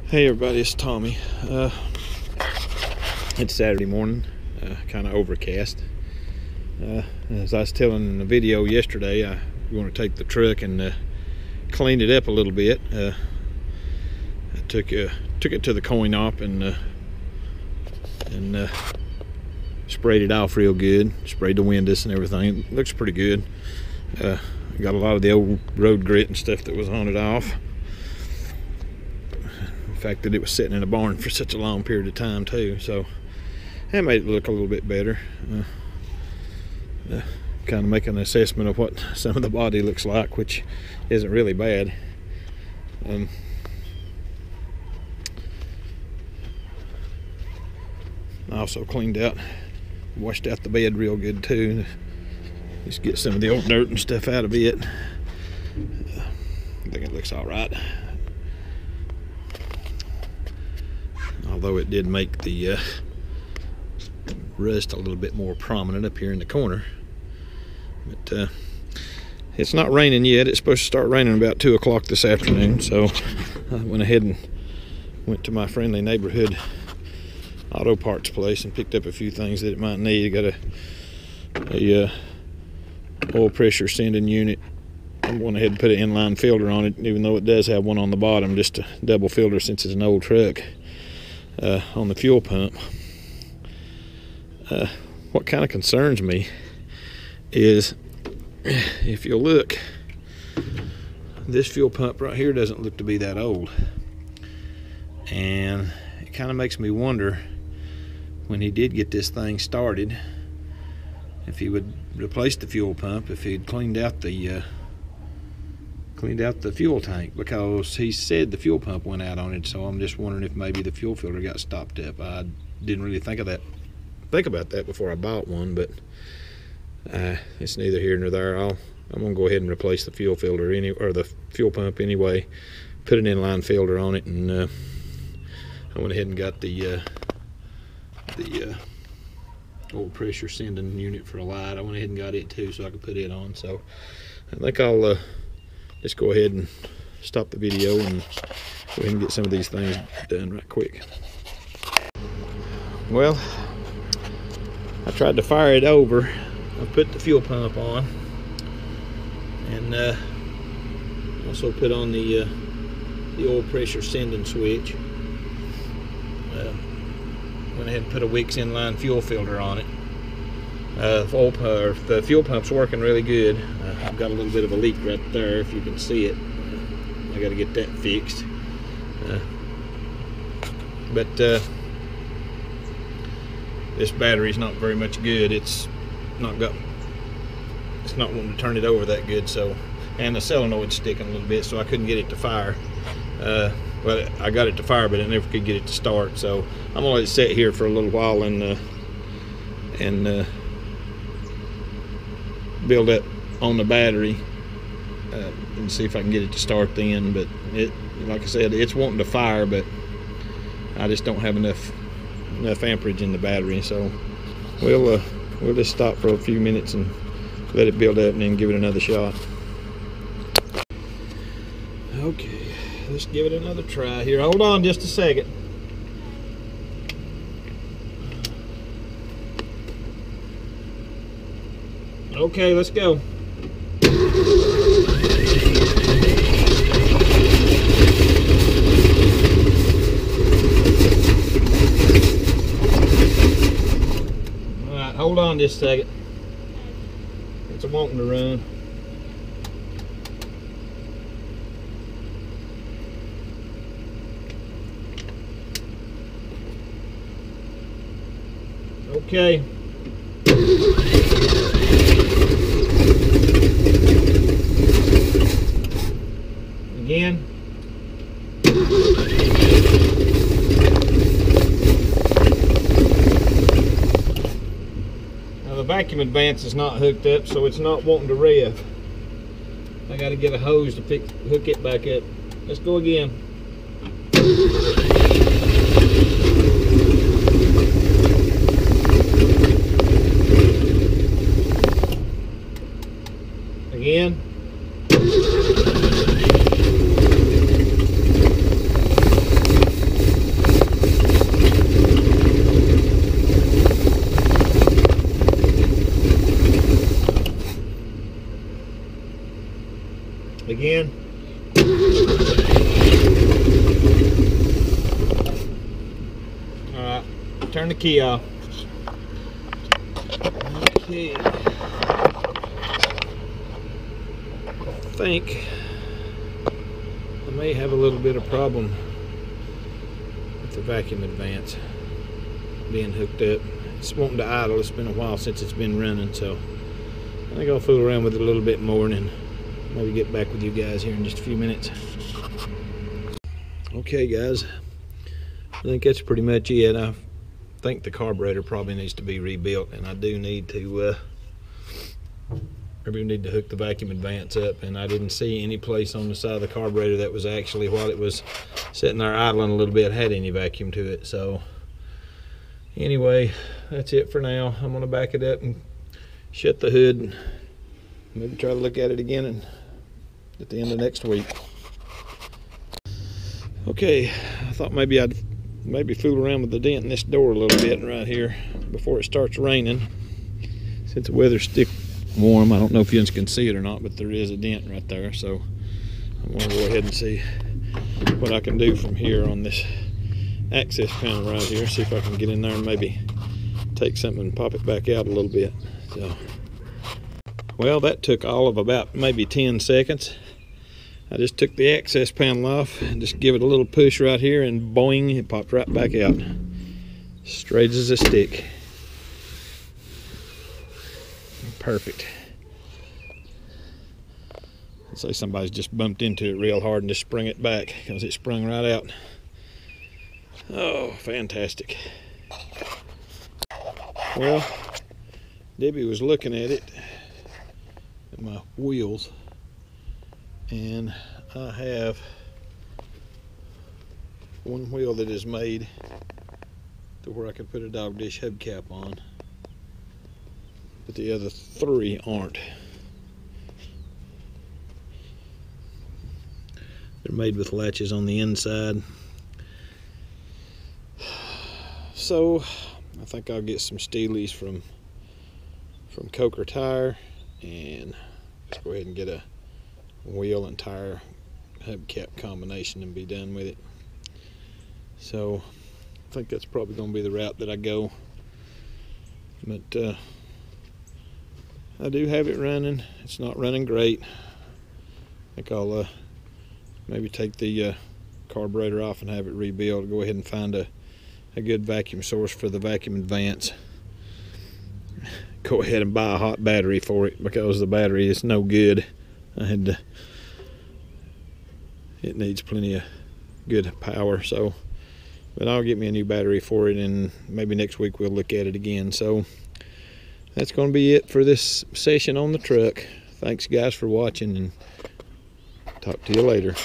Hey everybody, it's Tommy. It's Saturday morning, kind of overcast. As I was telling in the video yesterday, I want to take the truck and clean it up a little bit. I took it to the coin op and sprayed it off real good. Sprayed the windows and everything. It looks pretty good. Got a lot of the old road grit and stuff that was on it off. The fact that it was sitting in a barn for such a long period of time too, so that made it look a little bit better. Kind of make an assessment of what some of the body looks like, which isn't really bad. I also cleaned out, washed out the bed real good too, just get some of the old dirt and stuff out of it. I think it looks all right. Although it did make the rust a little bit more prominent up here in the corner. But it's not raining yet. It's supposed to start raining about 2 o'clock this afternoon, so I went ahead and went to my friendly neighborhood auto parts place and picked up a few things that it might need. I got a oil pressure sending unit. I went ahead and put an inline filter on it, even though it does have one on the bottom, just a double filter since it's an old truck. On the fuel pump. What kind of concerns me is, if you look, this fuel pump right here doesn't look to be that old, and it kind of makes me wonder, when he did get this thing started, if he would replace the fuel pump, if he'd cleaned out the fuel tank, because he said the fuel pump went out on it. So I'm just wondering if maybe the fuel filter got stopped up. I didn't really think about that before I bought one, but it's neither here nor there. I'm gonna go ahead and replace the fuel filter or the fuel pump anyway, put an inline filter on it, and I went ahead and got the oil pressure sending unit for a light. I went ahead and got it too, so I could put it on. So I think I'll just go ahead and stop the video and go ahead and get some of these things done right quick. Well, I tried to fire it over. I put the fuel pump on, and also put on the oil pressure sending switch. Went ahead and put a Wix inline fuel filter on it. The fuel pump's working really good. I've got a little bit of a leak right there, if you can see it. I got to get that fixed. But this battery's not very much good. It's not wanting to turn it over that good. So, and the solenoid's sticking a little bit, so I couldn't get it to fire. But I got it to fire, but I never could get it to start. So I'm gonna let it sit here for a little while and build up on the battery and see if I can get it to start then. But it, like I said, it's wanting to fire, but I just don't have enough amperage in the battery. So we'll just stop for a few minutes and let it build up and then give it another shot. Okay, let's give it another try here. Hold on just a second. Okay, let's go. Alright, hold on just a second. It's wanting to run. Okay. Again. Now the vacuum advance is not hooked up, so it's not wanting to rev. I got to get a hose to hook it back up. Let's go again. Again. turn the key off. Okay. I think I may have a little bit of problem with the vacuum advance being hooked up. It's wanting to idle. It's been a while since it's been running, so I think I'll fool around with it a little bit more and then maybe get back with you guys here in just a few minutes. Okay guys, I think that's pretty much it. I think the carburetor probably needs to be rebuilt, and I do need to hook the vacuum advance up, and I didn't see any place on the side of the carburetor that was actually, while it was sitting there idling a little bit, had any vacuum to it. So anyway, that's it for now. I'm gonna back it up and shut the hood and maybe try to look at it again at the end of next week. Okay, I thought maybe I'd fool around with the dent in this door a little bit right here before it starts raining. Since the weather's still warm, I don't know if you can see it or not, but there is a dent right there. So I'm gonna go ahead and see what I can do from here on this access panel right here. See if I can get in there and maybe take something and pop it back out a little bit. So, well, that took all of about maybe 10 seconds. I just took the access panel off and just give it a little push right here, and boing, it popped right back out. Straight as a stick. Perfect. I'd say somebody's just bumped into it real hard and just sprung it back, because it sprung right out. Oh, fantastic. Well, Debbie was looking at it, at my wheels, and I have one wheel that is made to where I can put a dog dish hubcap on, but the other 3 aren't. They're made with latches on the inside. So I think I'll get some Steelies from Coker Tire and just go ahead and get a wheel and tire hubcap combination and be done with it. So I think that's probably going to be the route that I go. But I do have it running. It's not running great. I think I'll maybe take the carburetor off and have it rebuilt. Go ahead and find a good vacuum source for the vacuum advance. Go ahead and buy a hot battery for it, because the battery is no good. It needs plenty of good power. So, but I'll get me a new battery for it, and maybe next week we'll look at it again. So that's going to be it for this session on the truck. Thanks guys for watching, and talk to you later.